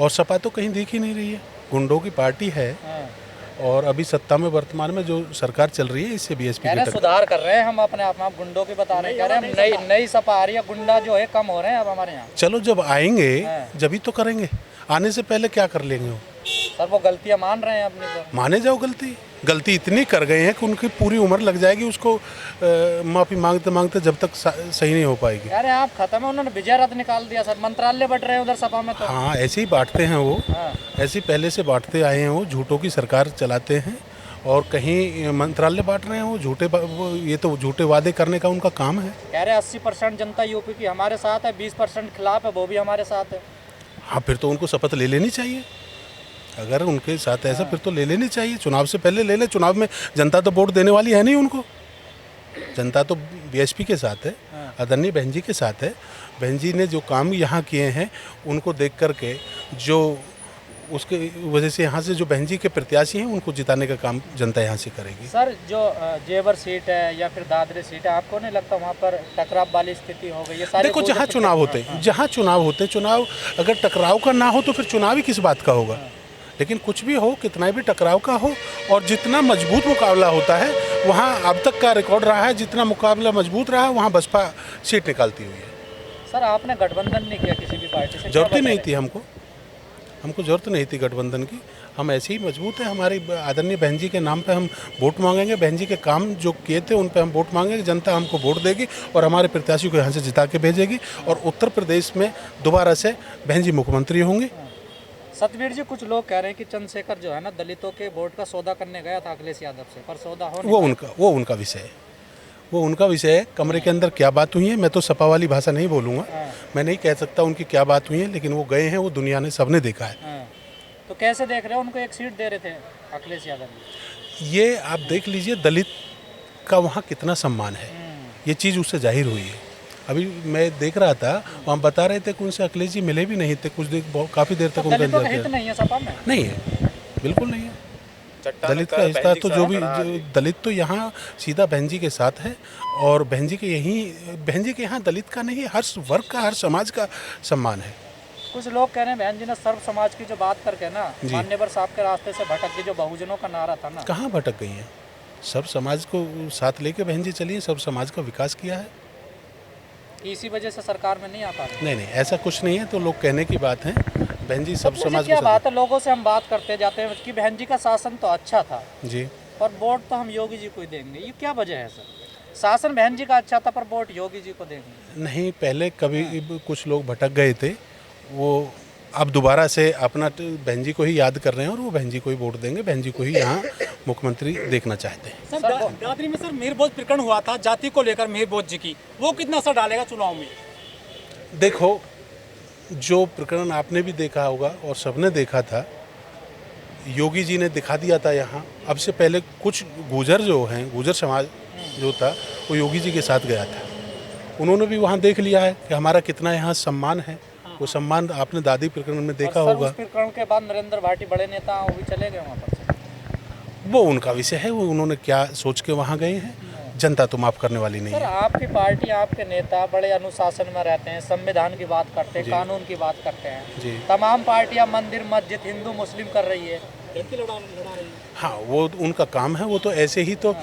और सपा तो कहीं दिख ही नहीं रही है, गुंडों की पार्टी है। और अभी सत्ता में वर्तमान में जो सरकार चल रही है इससे बीएसपी के सुधार कर रहे हैं हम अपने आप में, आप गुंडों की बता रहे हैं, कह रहे हैं हम नई सपा आ रही है, गुंडा जो है कम हो रहे हैं अब हमारे यहाँ। चलो जब आएंगे जब तो करेंगे, आने से पहले क्या कर लेंगे वो? सर वो गलतियाँ मान रहे हैं अपनी, तो माने जाओ गलती इतनी कर गए हैं कि उनकी पूरी उम्र लग जाएगी उसको माफ़ी मांगते मांगते जब तक सही नहीं हो पाएगी। अरे आप खत्म है, उन्होंने विजय रथ निकाल दिया सर, मंत्रालय बट रहे हैं उधर सपा में तो। हाँ ऐसे ही बांटते हैं वो, ऐसे ही पहले से बांटते आए हैं वो, झूठों की सरकार चलाते हैं और कहीं मंत्रालय बांट रहे हैं वो ये तो झूठे वादे करने का उनका काम है। कह रहे 80% जनता यूपी की हमारे साथ है, 20% खिलाफ है, वो भी हमारे साथ है। हाँ फिर तो उनको शपथ ले लेनी चाहिए, अगर उनके साथ ऐसा फिर तो ले लेनी चाहिए, चुनाव से पहले ले ले। चुनाव में जनता तो वोट देने वाली है नहीं उनको, जनता तो बीएसपी के साथ है, आदरणीय बहन जी के साथ है। बहन जी ने जो काम यहाँ किए हैं उनको देख करके जो उसके वजह से यहाँ से जो बहन जी के प्रत्याशी हैं उनको जिताने का काम जनता यहाँ से करेगी। सर जो जेवर सीट है या फिर दादरी सीट है, आपको नहीं लगता वहाँ पर टकराव वाली स्थिति हो गई? ये सारे देखो जहाँ चुनाव होते चुनाव अगर टकराव का ना हो तो फिर चुनाव ही किस बात का होगा। लेकिन कुछ भी हो, कितना भी टकराव का हो, और जितना मजबूत मुकाबला होता है वहाँ अब तक का रिकॉर्ड रहा है, जितना मुकाबला मजबूत रहा वहाँ बसपा सीट निकालती हुई है। सर आपने गठबंधन नहीं किया किसी भी पार्टी से? जरूरत ही नहीं थी हमको जरूरत नहीं थी गठबंधन की। हम ऐसे ही मजबूत है, हमारी आदरणीय बहन जी के नाम पे हम वोट मांगेंगे, बहन जी के काम जो किए थे उन पे हम वोट मांगेंगे, जनता हमको वोट देगी और हमारे प्रत्याशी को यहाँ से जिता के भेजेगी और उत्तर प्रदेश में दोबारा से बहन जी मुख्यमंत्री होंगे। सतवीर जी कुछ लोग कह रहे हैं कि चंद्रशेखर जो है ना दलितों के वोट का सौदा करने गया था अखिलेश यादव से, पर सौदा हो नहीं। वो उनका विषय है, कमरे के अंदर क्या बात हुई है मैं तो सपा वाली भाषा नहीं बोलूँगा, मैं नहीं कह सकता उनकी क्या बात हुई है, लेकिन वो गए हैं, वो दुनिया ने सबने देखा है। तो कैसे देख रहे हो, उनको एक सीट दे रहे थे अखिलेश यादव? ये आप देख लीजिए दलित का वहाँ कितना सम्मान है, ये चीज़ उससे जाहिर हुई है। अभी मैं देख रहा था वहाँ बता रहे थे कि उनसे अखिलेश जी मिले भी नहीं थे कुछ देर, काफ़ी देर तक उनका इंतजार नहीं है सपा में? नहीं है, बिल्कुल नहीं है। दलित का हिस्सा तो जो भी दलित तो यहाँ सीधा बहन जी के साथ है और बहन जी के यहाँ दलित का नहीं हर वर्ग का, हर समाज का सम्मान है। कुछ लोग कह रहे हैं बहन जी ने सर्व समाज की जो बात करके ना मान्यवर साहब के रास्ते से भटक गई, जो बहुजनों का नारा था ना। कहाँ भटक गई है? सब समाज को साथ लेके बहन जी चलिए, सब समाज का विकास किया है। इसी वजह से सरकार में नहीं आ पा रही? नहीं ऐसा कुछ नहीं है, तो लोग कहने की बात है। बहन जी सब समाज क्या बात है, लोगों से हम बात करते जाते हैं कि बहन जी का शासन तो अच्छा था जी, पर वोट तो हम योगी जी को ही देंगे, ये क्या वजह है सर? शासन बहन जी का अच्छा था पर वोट योगी जी को देंगे? नहीं, पहले कभी कुछ लोग भटक गए थे, वो अब दोबारा से अपना बहन जी को ही याद कर रहे हैं और वो बहन जी को ही वोट देंगे, बहन जी को ही यहाँ मुख्यमंत्री देखना चाहते हैं। सर दादरी में सर मीरभोज प्रकरण हुआ था जाति को लेकर, मीरभोज जी की, वो कितना असर डालेगा चुनाव में? देखो जो प्रकरण आपने भी देखा होगा और सबने देखा था, योगी जी ने दिखा दिया था यहाँ। अब से पहले कुछ गुर्जर समाज जो था वो योगी जी के साथ गया था, उन्होंने भी वहाँ देख लिया है कि हमारा कितना यहाँ सम्मान है। वो सम्मान आपने दादी प्रकरण में देखा होगा। उस प्रकरण के बाद नरेंद्र भाटी बड़े नेता वो भी चले गए वहाँ पर। वो उनका विषय है, वो उन्होंने क्या सोच के वहाँ गए हैं, जनता तो माफ़ करने वाली नहीं है। सर आपकी पार्टी, आपके नेता बड़े अनुशासन में रहते हैं, संविधान की बात करते हैं, कानून की बात करते हैं जी। तमाम पार्टियां मंदिर मस्जिद हिंदू मुस्लिम कर रही है, लड़ा रही है। हाँ वो उनका काम है, वो तो ऐसे ही तो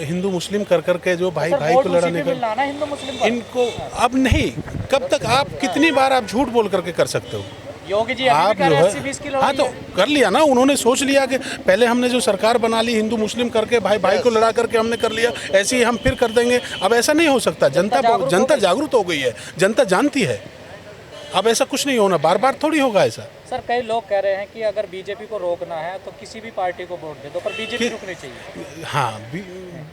हिंदू मुस्लिम कर करके जो भाई को लड़ाने का हिंदू मुस्लिम इनको अब नहीं, कब तक आप कितनी बार आप झूठ बोल करके कर सकते हो? योगी जी आप जो है हाँ तो कर लिया ना, उन्होंने सोच लिया कि पहले हमने जो सरकार बना ली हिंदू मुस्लिम करके, भाई को लड़ा करके हमने कर लिया, ऐसे ही हम फिर कर देंगे। अब ऐसा नहीं हो सकता, जनता जागरूक हो गई है, जनता जानती है, अब ऐसा कुछ नहीं होना, बार बार थोड़ी होगा ऐसा। सर कई लोग कह रहे हैं कि अगर बीजेपी को रोकना है तो किसी भी पार्टी को वोट दे दो, पर बीजेपी रुकनी चाहिए। हाँ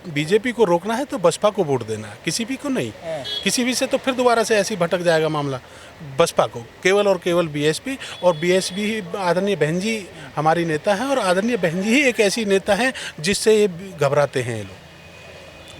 बीजेपी को रोकना है तो बसपा को वोट देना है, किसी भी को नहीं। किसी भी से तो फिर दोबारा से ऐसे ही भटक जाएगा मामला। बसपा को केवल और केवल बीएसपी, और बीएसपी ही आदरणीय बहन जी हमारी नेता हैं और आदरणीय बहन जी ही एक ऐसी नेता हैं जिससे ये घबराते हैं ये लोग,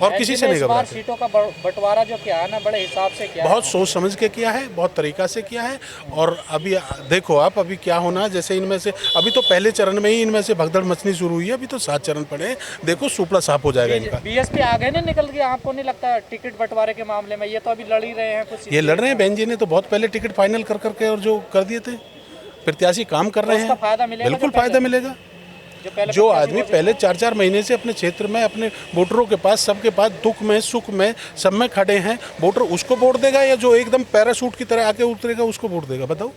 और किसी से नहीं घबराते। सीटों का बंटवारा जो किया है ना बड़े हिसाब से किया, बहुत सोच समझ के किया है, बहुत तरीका से किया है। और अभी देखो आप अभी क्या होना, जैसे इनमें से अभी तो पहले चरण में ही इनमें से भगदड़ मचनी शुरू हुई है, अभी तो 7 चरण पड़े हैं, देखो सुपड़ा साफ हो जाएगा इनका। बीएसपी आगे नहीं निकल गया, आपको नहीं लगता टिकट बंटवारे के मामले में? ये तो अभी लड़ ही रहे हैं कुछ, ये लड़ रहे हैं, बहन जी ने तो बहुत पहले टिकट फाइनल कर करके और जो कर दिए थे, प्रत्याशी काम कर रहे उसका हैं, फायदा मिलेगा बिल्कुल जो पहले- फायदा मिलेगा। जो आदमी पहले 4-4 महीने से अपने क्षेत्र में अपने वोटरों के पास, सबके पास दुख में सुख में सब में खड़े हैं, वोटर उसको वोट देगा या जो एकदम पैराशूट की तरह आके उतरेगा उसको वोट देगा, बताओ।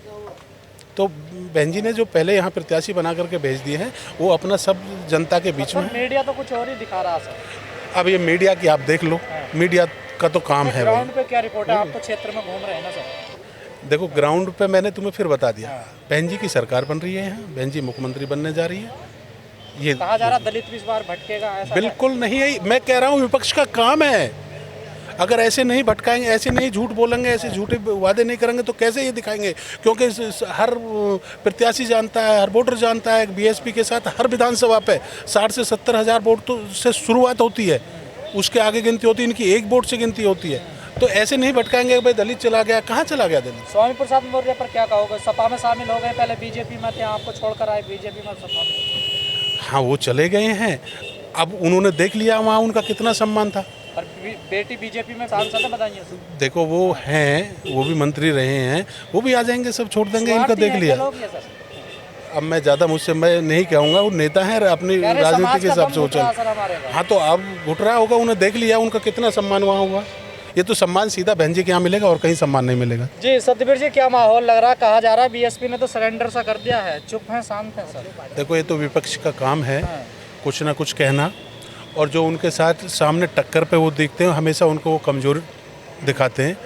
तो बहन जी ने जो पहले यहाँ प्रत्याशी बना करके भेज दिए हैं वो अपना सब जनता के बीच में है। मीडिया तो कुछ और ही दिखा रहा है सर। अब ये मीडिया की आप देख लो, मीडिया का तो काम है भाई। ग्राउंड पे क्या रिपोर्ट है? आप तो क्षेत्र में घूम रहे हैं ना सर। देखो ग्राउंड पे मैंने तुम्हें फिर बता दिया, बहन जी की सरकार बन रही है यहाँ, बहन जी मुख्यमंत्री बनने जा रही है। ये कहा जा रहा दलित भी इस बार भटकेगा, ऐसा बिल्कुल नहीं है, मैं कह रहा हूँ विपक्ष का काम है। अगर ऐसे नहीं भटकाएंगे, ऐसे नहीं झूठ बोलेंगे, ऐसे झूठे वादे नहीं करेंगे तो कैसे ये दिखाएंगे? क्योंकि हर प्रत्याशी जानता है, हर वोटर जानता है बीएसपी के साथ हर विधानसभा पे 60 से 70 हज़ार वोट तो से शुरुआत होती है, उसके आगे गिनती होती है, इनकी एक वोट से गिनती होती है। तो ऐसे नहीं भटकाएंगे भाई दलित चला गया, कहाँ चला गया दलित? स्वामी प्रसाद मौर्य पर क्या कहोगे? सपा में शामिल हो गए, पहले बीजेपी में थे, आपको छोड़कर आए बीजेपी में, सपा में। हाँ वो चले गए हैं, अब उन्होंने देख लिया वहाँ उनका कितना सम्मान था। और बेटी बीजेपी में सांसद है, बताइए। देखो वो हैं, वो भी मंत्री रहे हैं, वो भी आ जाएंगे, सब छोड़ देंगे, इनका स्वार्थी देख हैं लिया। क्या लोग ये सर? अब मैं ज़्यादा मुझसे मैं नहीं कहूँगा, वो नेता हैं अपनी कह रहे राजनीति समाज के का हिसाब दम से वो घुट रहा चल। सर हमारे का। हाँ तो अब घुट रहा होगा, उन्हें देख लिया उनका कितना सम्मान वहाँ हुआ। ये तो सम्मान सीधा बहन जी के यहाँ मिलेगा और कहीं सम्मान नहीं मिलेगा। जी सतबीर जी, क्या माहौल लग रहा है? कहा जा रहा है बीएसपी ने तो सरेंडर सा कर दिया है, चुप है, शांत है सर। देखो ये तो विपक्ष का काम है कुछ ना कुछ कहना, और जो उनके साथ सामने टक्कर पे वो दिखते हैं हमेशा उनको वो कमज़ोर दिखाते हैं।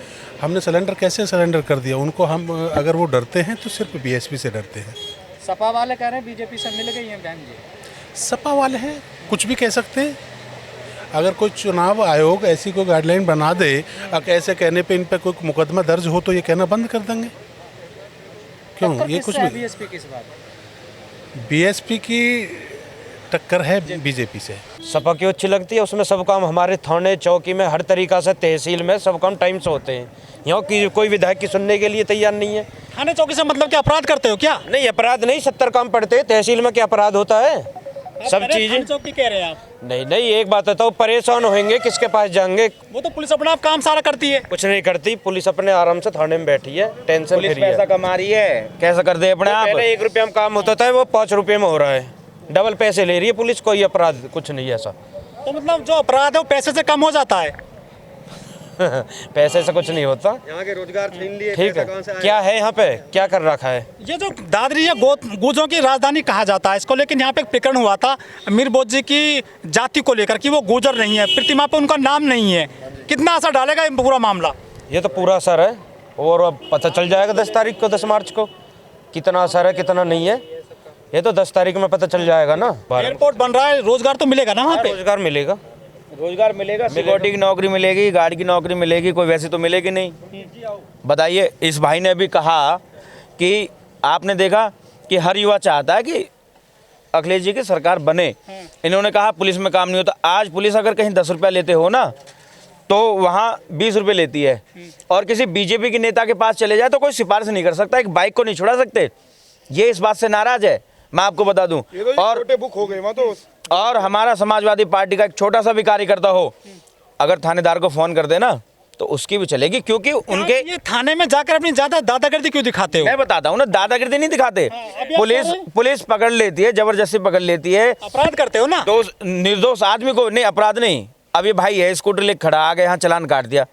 हमने सरेंडर कैसे सरेंडर कर दिया उनको? हम अगर वो डरते हैं तो सिर्फ बीएसपी से डरते हैं। सपा वाले कह रहे हैं बीजेपी से मिल गई हैं बहन जी। सपा वाले हैं, कुछ भी कह सकते हैं। अगर कोई चुनाव आयोग ऐसी कोई गाइडलाइन बना दे, अगर ऐसे कहने पे इन पे कोई मुकदमा दर्ज हो तो ये कहना बंद कर देंगे। क्यों? ये कुछ भी बीएसपी किस बात? बीएसपी की टक्कर है बीजेपी से। सपा क्यों अच्छी लगती है? उसमें सब काम हमारे थाने चौकी में हर तरीका से, तहसील में सब काम टाइम से होते हैं। यहाँ की कोई विधायक की सुनने के लिए तैयार नहीं है। थाने चौकी से मतलब क्या अपराध करते हो क्या? नहीं अपराध नहीं, 70 काम पड़ते हैं। तहसील में क्या अपराध होता है? सब चीजें। थाने चौकी कह रहे हैं आप? नहीं एक बात बताओ, परेशान होंगे, किसके पास जाएंगे? वो तो पुलिस अपना आप काम सारा करती है। कुछ नहीं करती पुलिस, अपने आराम से थाने में बैठी है, टेंशन फ्री है। पैसा कमा रही है। कैसा कर दे अपने आप? 1 रुपये में काम होता था, वो 5 रुपये में हो रहा है, डबल पैसे ले रही है पुलिस। कोई अपराध कुछ नहीं है ऐसा। तो मतलब जो अपराध है वो पैसे से कम हो जाता है। पैसे से कुछ नहीं होता। यहाँ के रोजगार छीन लिए, ठीक पैसा कहाँ से है, आया? क्या है यहाँ पे, क्या कर रखा है? ये जो दादरी है गुर्जरों की राजधानी कहा जाता है इसको, लेकिन यहाँ पे एक प्रकरण हुआ था मीर बोध जी की जाति को लेकर कि वो गुर्जर नहीं है, प्रतिमा पे उनका नाम नहीं है। कितना असर डालेगा ये पूरा मामला? ये तो पूरा असर है, और अब पता चल जाएगा 10 तारीख को, 10 मार्च को कितना असर है कितना नहीं है। ये तो 10 तारीख में पता चल जाएगा ना। एयरपोर्ट बन रहा है, रोजगार तो मिलेगा ना वहाँ पे? रोजगार मिलेगा, रोजगार मिलेगा, सिक्योरिटी की नौकरी मिलेगी, गार्ड की नौकरी मिलेगी, कोई वैसे तो मिलेगी नहीं। बताइए, इस भाई ने भी कहा कि आपने देखा कि हर युवा चाहता है कि अखिलेश जी की सरकार बने। इन्होंने कहा पुलिस में काम नहीं होता। आज पुलिस अगर कहीं 10 रुपया लेते हो ना तो वहाँ 20 रुपये लेती है, और किसी बीजेपी के नेता के पास चले जाए तो कोई सिफारिश नहीं कर सकता, एक बाइक को नहीं छुड़ा सकते। ये इस बात से नाराज है, मैं आपको बता दूं। और बुक हो गए वहाँ तो। और हमारा समाजवादी पार्टी का एक छोटा सा भी कार्यकर्ता हो, अगर थानेदार को फोन कर देना तो उसकी भी चलेगी, क्योंकि उनके ये थाने में जाकर अपनी ज्यादा दादागिरी क्यों दिखाते हो? मैं बताता हूँ ना, दादागिरी नहीं दिखाते। अभी आप पुलिस कह रहे हैं? पुलिस पकड़ लेती है, जबरदस्ती पकड़ लेती है। अपराध करते हो ना? तो निर्दोष आदमी को नहीं, अपराध नहीं। अब ये भाई है स्कूटर लेकर खड़ा, आ गए यहाँ चलान काट दिया,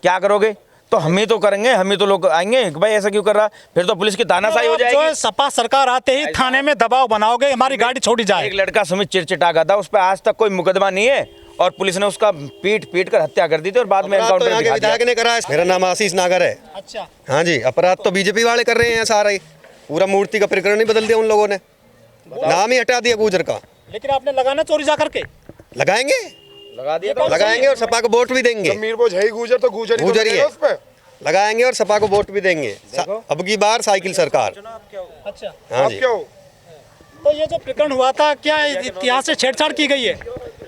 क्या करोगे? तो हम ही तो करेंगे, हम ही तो लोग आएंगे कि भाई ऐसा क्यों कर रहा, फिर तो पुलिस की तानाशाही हो जो है जाएगी। सपा सरकार आते ही थाने में दबाव बनाओगे, हमारी गाड़ी छोड़ी जाए। एक लड़का सुमित चिड़चिटा गया था, उस पर आज तक कोई मुकदमा नहीं है, और पुलिस ने उसका पीट कर हत्या कर दी थी, और बाद में तो एनकाउंटर यहाँ के दिखा दिया। विधायक ने करा है। मेरा नाम आशीष नागर है। अच्छा, हाँ जी, अपराध तो बीजेपी वाले कर रहे हैं सारा ही। पूरा मूर्ति का प्रकरण ही बदल दिया उन लोगों ने, नाम ही हटा दिया गुर्जर का। लेकिन आपने लगाना चोरी जा करके। लगाएंगे लगा दिया तो लगाएंगे और सपा को वोट भी देंगे। मीर बोझ है ही गुजर, तो गुजर गुजर ही है। उस पे लगाएंगे और सपा को वोट भी देंगे। अब की बार साइकिल सरकार। अच्छा, हाँ आप जी, क्या हो? तो ये जो प्रकरण हुआ था, क्या इतिहास से छेड़छाड़ की गई है?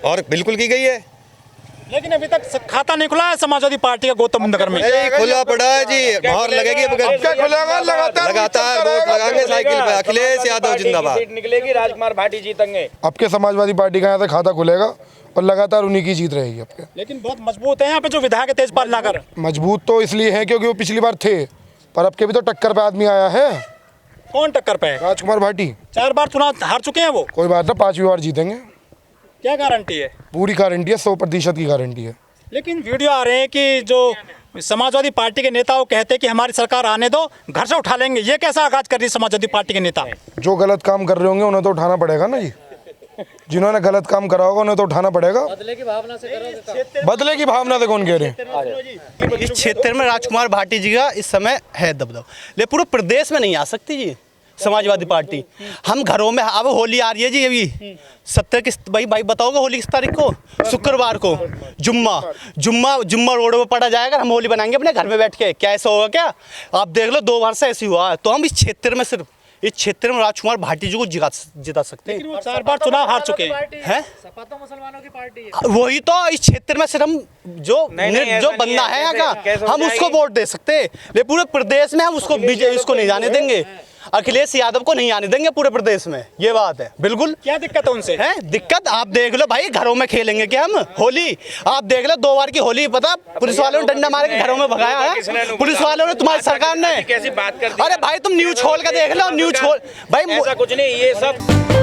और बिल्कुल की गई है। लेकिन अभी तक खाता नहीं खुला है समाजवादी पार्टी का गौतम नगर में। नहीं, खुला पड़ा है जी, मोहर लगेगी। अब क्या खुलेगा? लगातार वोट लगाएंगे साइकिल पे। अखिलेश यादव जिंदाबाद। सीट निकलेगी, राजकुमार भाटी जीतेंगे। आपके समाजवादी पार्टी का यहाँ से खाता खुलेगा और लगातार उन्हीं की जीत रहेगी आपके। लेकिन बहुत मजबूत है यहाँ पे जो विधायक है तेजपाल नागर। मजबूत तो इसलिए है क्योंकि वो पिछली बार थे, पर अब के भी तो टक्कर पे आदमी आया है। कौन टक्कर पे है? राजकुमार भाटी। 4 बार चुनाव हार चुके हैं वो। कोई बात ना, 5वीं बार जीतेंगे। क्या गारंटी है? पूरी गारंटी है, 100% की गारंटी है। लेकिन वीडियो आ रहे हैं कि जो समाजवादी पार्टी के नेता वो कहते हैं कि हमारी सरकार आने दो, घर से उठा लेंगे। ये कैसा आगाज कर रही है समाजवादी पार्टी के नेता? जो गलत काम कर रहे होंगे उन्हें तो उठाना पड़ेगा ना जी। जिन्होंने गलत काम करा होगा उन्हें तो उठाना पड़ेगा। बदले की भावना से करोगे? बदले की भावना से कौन कह रहे हैं? इस क्षेत्र में राजकुमार भाटी जी का इस समय है दबदबा, लेकिन पूरे प्रदेश में नहीं आ सकती जी समाजवादी पार्टी। हम घरों में, अब होली आ रही है जी, अभी 17 किस भाई बताओगे होली किस तारीख को? शुक्रवार को जुम्मा रोड पे पड़ा जाएगा। हम होली बनाएंगे अपने घर में बैठ के, क्या ऐसा होगा क्या? आप देख लो 2 बार से ऐसी हुआ है। तो हम इस क्षेत्र में, सिर्फ इस क्षेत्र में राजकुमार भाटी जी को जिता सकते हैं। लेकिन वो 4 बार चुनाव हार चुके हैं। सपा तो मुसलमानों की पार्टी है। वही तो, इस क्षेत्र में सिर्फ हम जो बंदा है यहाँ का, हम उसको वोट दे सकते हैं। लेकिन पूरे प्रदेश में हम उसको नहीं जाने देंगे। अखिलेश यादव को नहीं आने देंगे पूरे प्रदेश में, ये बात है बिल्कुल। क्या दिक्कत है उनसे? है दिक्कत, आप देख लो भाई, घरों में खेलेंगे क्या हम होली? आप देख लो 2 बार की होली, पता पुलिस वालों ने डंडा मार के घरों में भगाया है। पुलिस वालों ने, तुम्हारी सरकार ने। कैसी बात कर दी? अरे भाई तुम न्यूज खोल के देख लो, न्यूज खोल भाई, ऐसा कुछ नहीं, ये सब